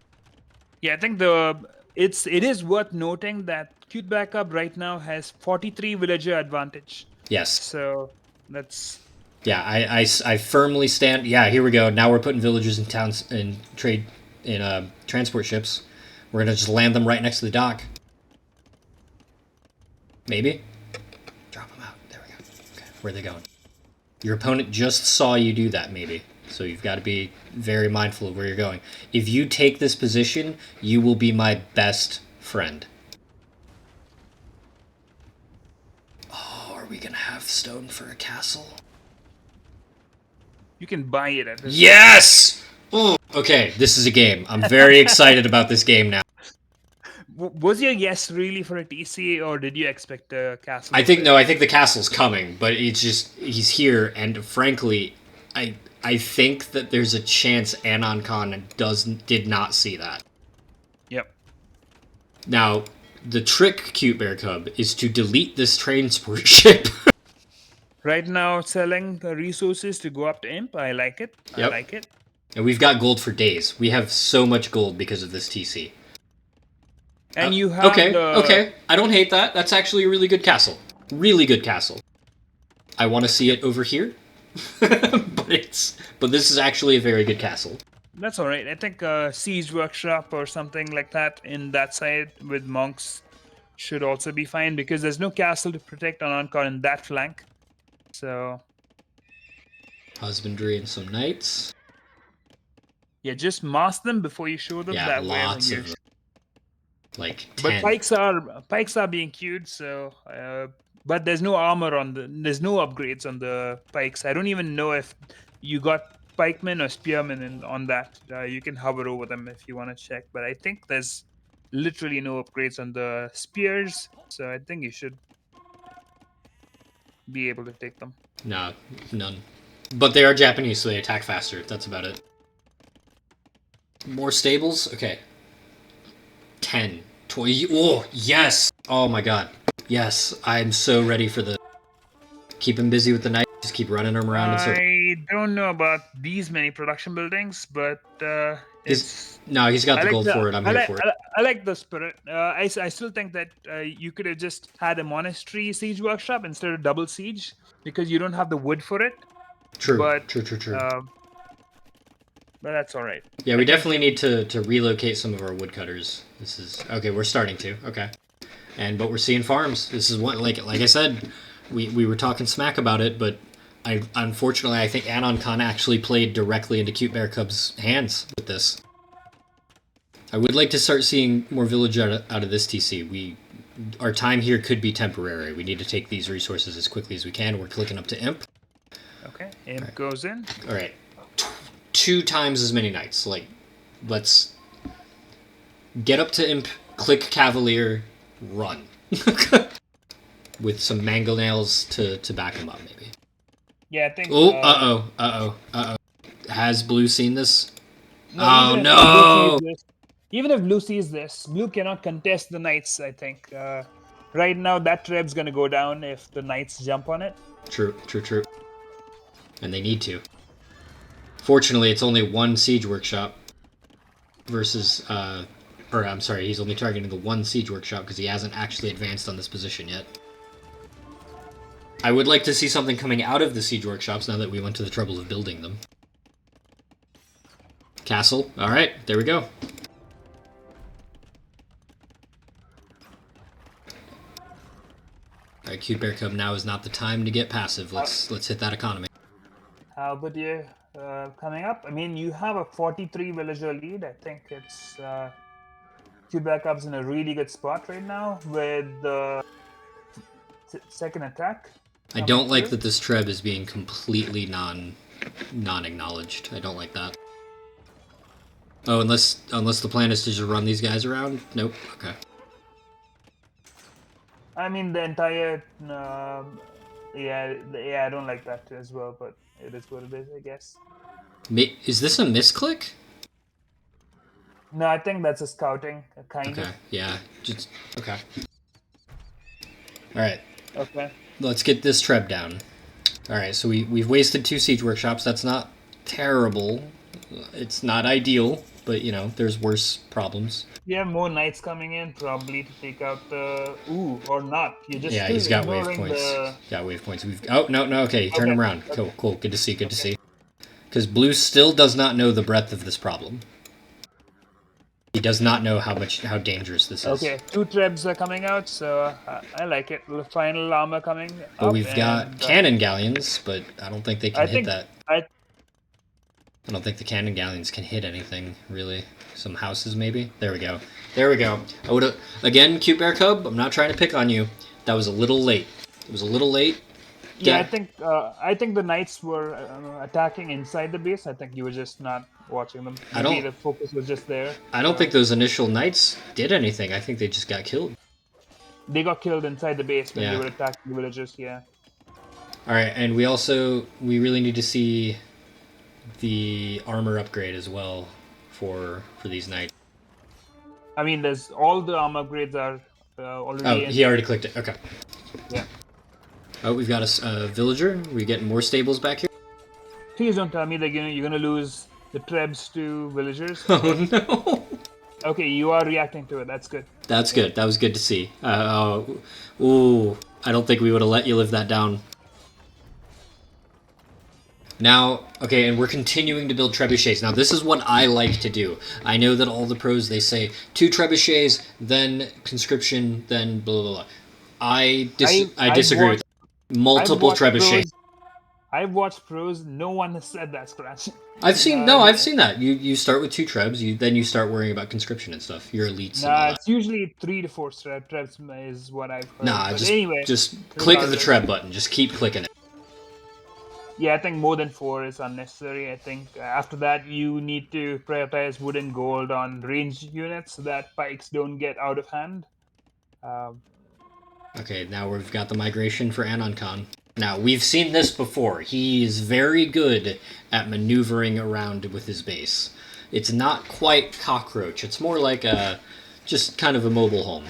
Yeah, I think it is worth noting that CuteBearCub right now has 43 villager advantage. Yes. So that's... Yeah, I firmly stand... Yeah, here we go. Now we're putting villagers in towns and transport ships. We're going to just land them right next to the dock. Maybe? Drop them out. There we go. Okay, where are they going? Your opponent just saw you do that, maybe. So you've got to be very mindful of where you're going. If you take this position, you will be my best friend. Oh, are we going to have stone for a castle? You can buy it at this Yes! Oh, okay, this is a game. I'm very excited about this game now. Was your guess really for a TC, or did you expect a castle? I think the castle's coming, but it's just he's here, and frankly, I think that there's a chance Anoncon did not see that. Yep. Now, the trick, CuteBearCub, is to delete this transport ship. Right now, selling resources to go up to Imp. I like it. Yep. I like it. And we've got gold for days. We have so much gold because of this TC. And you have okay. I don't hate that. That's actually a really good castle. Really good castle. I want to see it over here. but this is actually a very good castle. That's all right. I think Siege Workshop or something like that in that side with monks should also be fine, because there's no castle to protect Anoncon in that flank. So husbandry and some knights. Yeah, just mask them before you show them. Yeah, that lots way of them. Like 10. But pikes are being queued, so but there's no armor there's no upgrades on the pikes. I don't even know if you got pikemen or spearmen on that. You can hover over them if you want to check, but I think there's literally no upgrades on the spears, so I think you should be able to take them. Nah, none. But they are Japanese, so they attack faster. That's about it. More stables? Okay. 10. 20. Oh, yes! Oh my god. Yes, I'm so ready for the... Keep him busy with the knight. Just keep running him around in circles. I don't know about these many production buildings, but it's... No, he's got I the like gold for it. I'm here for it. I like the spirit. I still think that you could have just had a monastery siege workshop instead of double siege because you don't have the wood for it. True. But, True. but that's all right. Yeah, we definitely need to relocate some of our woodcutters. This is... Okay, we're starting to. Okay. But we're seeing farms. This is what... Like I said, we were talking smack about it, but... Unfortunately, I think Anoncon actually played directly into CuteBearCub's hands with this. I would like to start seeing more village out of this TC. Our time here could be temporary. We need to take these resources as quickly as we can. We're clicking up to Imp. Okay, Imp goes in. All right. 2 times as many knights. Like, let's get up to Imp, click Cavalier, run. With some mangonels to back him up, maybe. Yeah, I think... Oh, Has Blue seen this? No, oh, no! Even if Blue sees this, Blue cannot contest the Knights, I think. Right now, that Treb's going to go down if the Knights jump on it. True. And they need to. Fortunately, it's only 1 siege workshop versus... Or, I'm sorry, he's only targeting the 1 siege workshop because he hasn't actually advanced on this position yet. I would like to see something coming out of the siege workshops now that we went to the trouble of building them. Castle. Alright, there we go. Alright, CuteBearCub, now is not the time to get passive. Let's hit that economy. Halberdier coming up. I mean, you have a 43 villager lead. I think it's... CuteBearCub's in a really good spot right now with the second attack. I don't like that this Treb is being completely non-acknowledged. I don't like that. Oh, unless the plan is to just run these guys around? Nope. Okay. I mean, the entire... yeah, I don't like that as well, but it is what it is, I guess. Is this a misclick? No, I think that's a scouting, kind of. Okay, yeah. Just... Okay. Alright. Okay. Let's get this Treb down. Alright, so we've wasted 2 siege workshops. That's not terrible. It's not ideal, but, you know, there's worse problems. You have more knights coming in, probably, to take out the... Ooh, or not. You're just he's got wave points. Got wave points. Oh, no, okay, turn him around. Okay. Cool. Good to see, good to see. Because Blue still does not know the breadth of this problem. He does not know how dangerous this is. Okay, 2 Trebs are coming out, so I like it. The final armor coming up. We've got cannon galleons, but I don't think they can hit that. I don't think the cannon galleons can hit anything, really. Some houses, maybe? There we go. There we go. I would have... Again, CuteBearCub, I'm not trying to pick on you. That was a little late. It was a little late. Yeah, I think the knights were attacking inside the base. I think you were just not watching them. Maybe the focus was just there. I don't think those initial knights did anything. I think they just got killed. They got killed inside the base when they were attacking the villagers, yeah. Alright, and we really need to see the armor upgrade as well for these knights. I mean, there's all the armor upgrades are already... Oh, he already clicked it. Okay. Yeah. Oh, we've got a villager. We're getting more stables back here. Please don't tell me that you're gonna lose the Trebs to villagers. Oh no! Okay, you are reacting to it. That's good. That's good. That was good to see. Ooh, I don't think we would have let you live that down. Now, okay, and we're continuing to build trebuchets. Now, this is what I like to do. I know that all the pros, they say 2 trebuchets, then conscription, then blah, blah, blah. I disagree with that. Multiple trebuchets. I've watched pros. No one has said that, Scratch. I've seen that. You start with 2 trebs, then you start worrying about conscription and stuff. Your elites. Nah, it's usually 3 to 4 trebs is what I've heard. Nah, just click the treb button. Just keep clicking it. Yeah, I think more than 4 is unnecessary. I think after that you need to prioritize wood and gold on ranged units so that pikes don't get out of hand. Okay, now we've got the migration for Anoncon. Now, we've seen this before. He is very good at maneuvering around with his base. It's not quite cockroach. It's more like a just kind of a mobile home.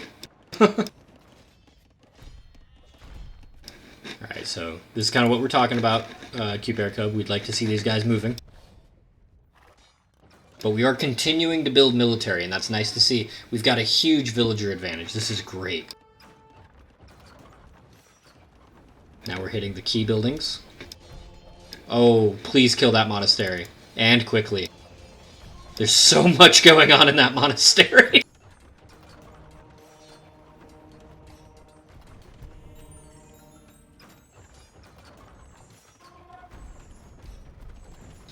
Alright, so this is kind of what we're talking about, CuteBearCub. We'd like to see these guys moving. But we are continuing to build military, and that's nice to see. We've got a huge villager advantage. This is great. Now we're hitting the key buildings. Oh, please kill that monastery. And quickly. There's so much going on in that monastery.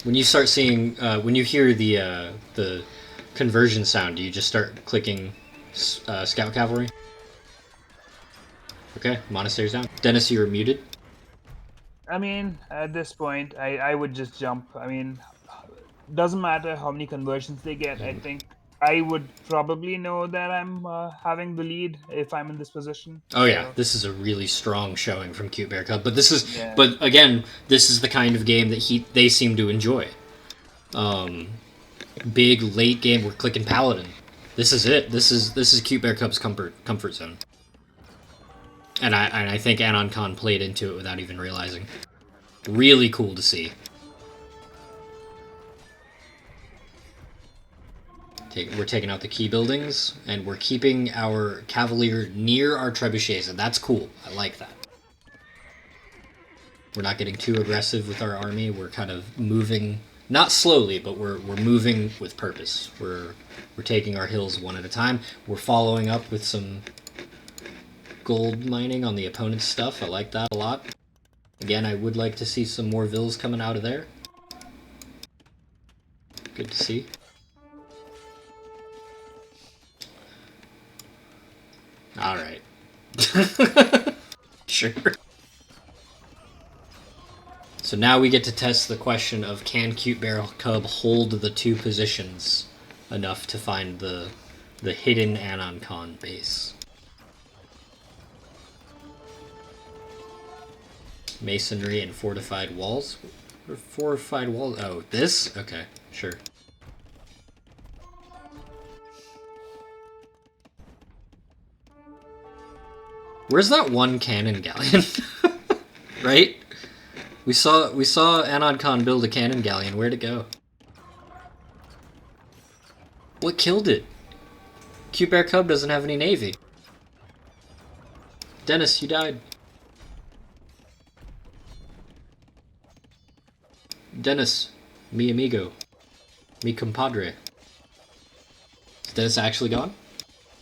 When you start seeing, when you hear the conversion sound, do you just start clicking scout cavalry? Okay, monastery's down. Dennis, you were muted. I mean, at this point, I would just jump. I mean, doesn't matter how many conversions they get. I think I would probably know that I'm having the lead if I'm in this position. Oh yeah, this is a really strong showing from CuteBearCub. But this is, Yeah. but again, this is the kind of game that they seem to enjoy. Big late game. We're clicking paladin. This is it. This is CuteBearCub's comfort zone. And I think Anoncon played into it without even realizing. Really cool to see. We're taking out the key buildings, and we're keeping our cavalier near our trebuchets, and that's cool. I like that. We're not getting too aggressive with our army. We're kind of moving, not slowly, but we're moving with purpose. We're taking our hills one at a time. We're following up with some gold mining on the opponent's stuff. I like that a lot. Again, I would like to see some more vills coming out of there. Good to see. Alright. Sure. So now we get to test the question of can CuteBearCub hold the two positions enough to find the hidden Anoncon base. Masonry and fortified walls? Fortified walls? Oh, this? Okay, sure. Where's that one cannon galleon? Right? We saw Anoncon build a cannon galleon. Where'd it go? What killed it? CuteBearCub doesn't have any navy. Dennis, you died. Dennis, mi amigo, mi compadre. Is Dennis actually gone?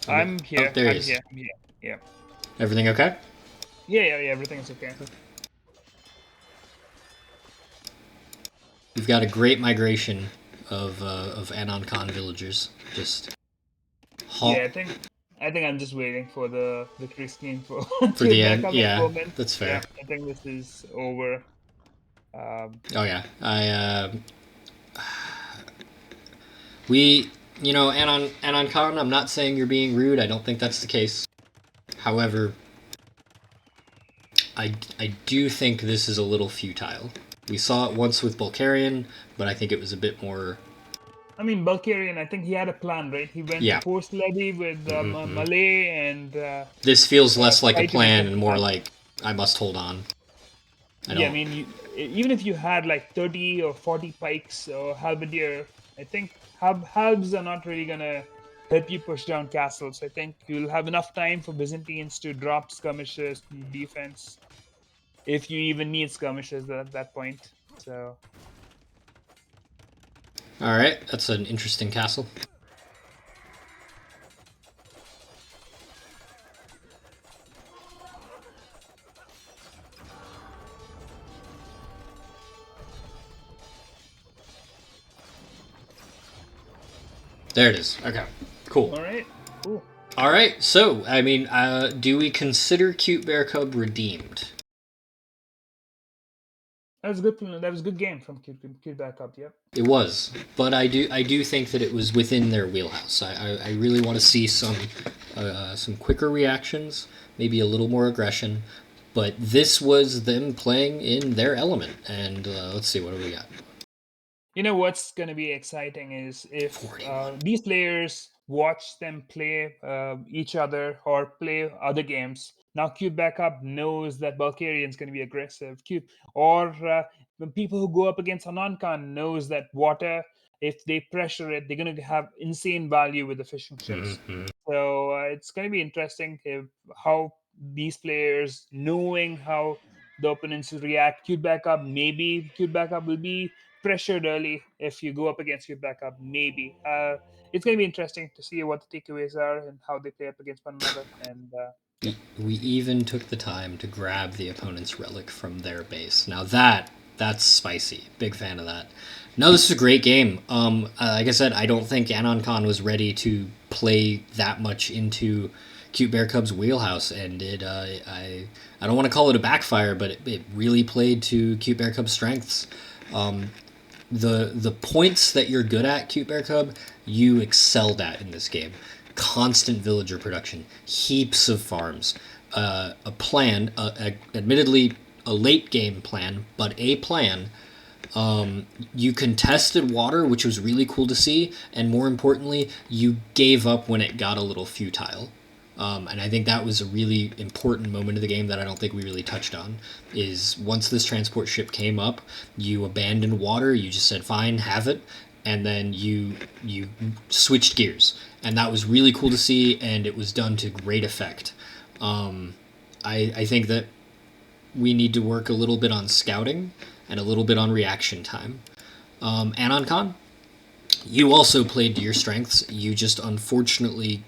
I'm here. Oh, there he is. Here. I'm here. Yeah. Everything okay? Yeah, everything is okay. We've got a great migration of Anoncon villagers. Just Yeah, I think I'm just waiting for the victory screen for the end. CuteBearCub Yeah, moment. that's fair. Yeah, I think this is over. Oh yeah, Anoncon, I'm not saying you're being rude. I don't think that's the case. However, I do think this is a little futile. We saw it once with Bulgarian, but I think it was a bit more... I mean, Bulgarian, I think he had a plan, right? He went to Force Levy with Malay and... this feels less like a plan and more like, I must hold on. Yeah, I mean, even if you had like 30 or 40 pikes or halberdier, I think halbs are not really going to help you push down castles. I think you'll have enough time for Byzantines to drop skirmishers to defense, if you even need skirmishers at that point. So, all right, that's an interesting castle. There it is. Okay, cool. All right, cool. All right, so, I mean, do we consider CuteBearCub redeemed? That was a good. That was a good game from CuteBearCub. Yep. It was, but I do think that it was within their wheelhouse. I really want to see some quicker reactions, maybe a little more aggression, but this was them playing in their element. And let's see, what do we got? You know what's going to be exciting is if 41. these players watch them play each other or play other games. Now, Cube Backup knows that Bulgarian's going to be aggressive. The people who go up against Anoncon knows that water, if they pressure it, they're going to have insane value with the fishing ships. Mm-hmm. So it's going to be interesting how these players, knowing how the opponents react. Cube Backup, maybe Cube Backup will be pressured early if you go up against your backup. Maybe it's going to be interesting to see what the takeaways are and how they play up against one another. And yeah, We even took the time to grab the opponent's relic from their base. Now that's spicy. Big fan of that. No, this is a great game. Like I said, I don't think Anoncon was ready to play that much into CuteBearCub's wheelhouse, and I don't want to call it a backfire, but it really played to CuteBearCub's strengths. The points that you're good at, CuteBearCub, you excelled at in this game. Constant villager production, heaps of farms, a plan, admittedly a late game plan, but a plan. You contested water, which was really cool to see, and more importantly, you gave up when it got a little futile. And I think that was a really important moment of the game that I don't think we really touched on. Is once this transport ship came up, you abandoned water. You just said, "Fine, have it," and then you switched gears, and that was really cool to see, and it was done to great effect. I think that we need to work a little bit on scouting and a little bit on reaction time. Anoncon, you also played to your strengths. You just unfortunately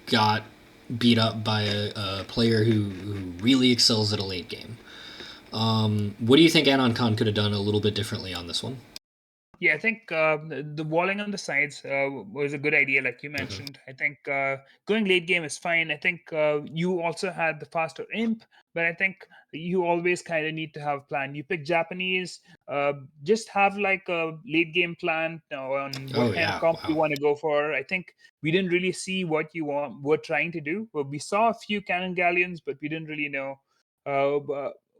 got beat up by a player who really excels at a late game. What do you think Anoncon could have done a little bit differently on this one? yeah, I think the walling on the sides was a good idea, like you Mm-hmm. mentioned. I think going late game is fine. I think you also had the faster imp, but I think you always kind of need to have a plan. You pick Japanese, just have like a late game plan on Oh what kind of yeah, comp you wow. want to go for. I think we didn't really see what you were trying to do. Well, we saw a few cannon galleons, but we didn't really know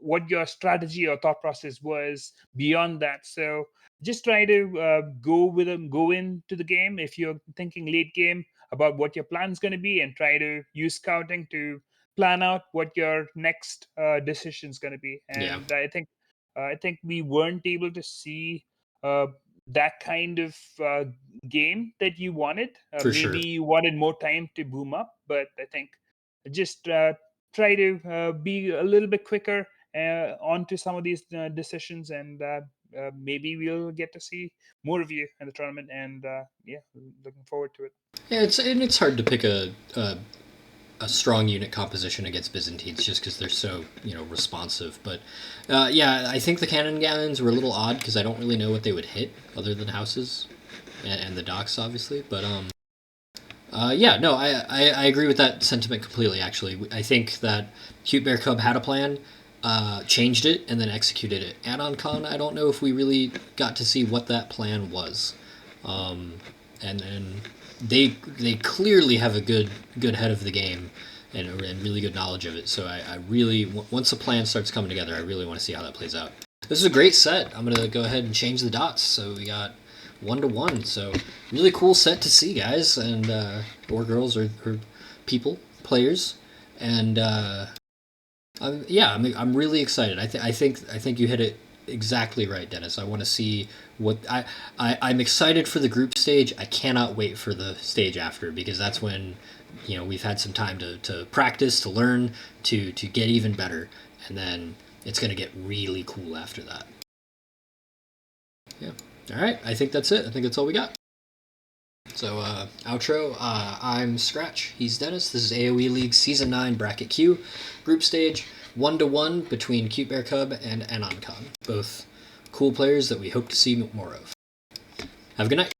what your strategy or thought process was beyond that. So just try to go with them, go into the game if you're thinking late game about what your plan's going to be, and try to use scouting to plan out what your next decision's going to be. Yeah, And I think we weren't able to see uh, that kind of game that you wanted. for Maybe sure. you wanted more time to boom up, but I think just try to be a little bit quicker onto some of these decisions, and maybe we'll get to see more of you in the tournament. And yeah, looking forward to it. Yeah, it's hard to pick a strong unit composition against Byzantines just because they're so responsive. But yeah, I think the cannon galleons were a little odd because I don't really know what they would hit other than houses and the docks, obviously. But yeah, no, I agree with that sentiment completely. Actually, I think that CuteBearCub had a plan, changed it, and then executed it. Anoncon, I don't know if we really got to see what that plan was, and they clearly have a good head of the game and really good knowledge of it. So I really once the plan starts coming together, I really want to see how that plays out. This is a great set. I'm gonna go ahead and change the dots. So we got 1-1. So really cool set to see, guys, and or girls or people, players, and yeah, I'm really excited. I think you hit it exactly right, Dennis. I want to see what I'm excited for the group stage. I cannot wait for the stage after because that's when we've had some time to practice, to learn, to get even better, and then it's gonna get really cool after that. Yeah. All right. I think that's it. I think that's all we got. So, outro. I'm Scratch. He's Dennis. This is AOELeagues Season 9 Bracket Q. Group stage 1-1 between CuteBearCub and Anoncon. Both cool players that we hope to see more of. Have a good night.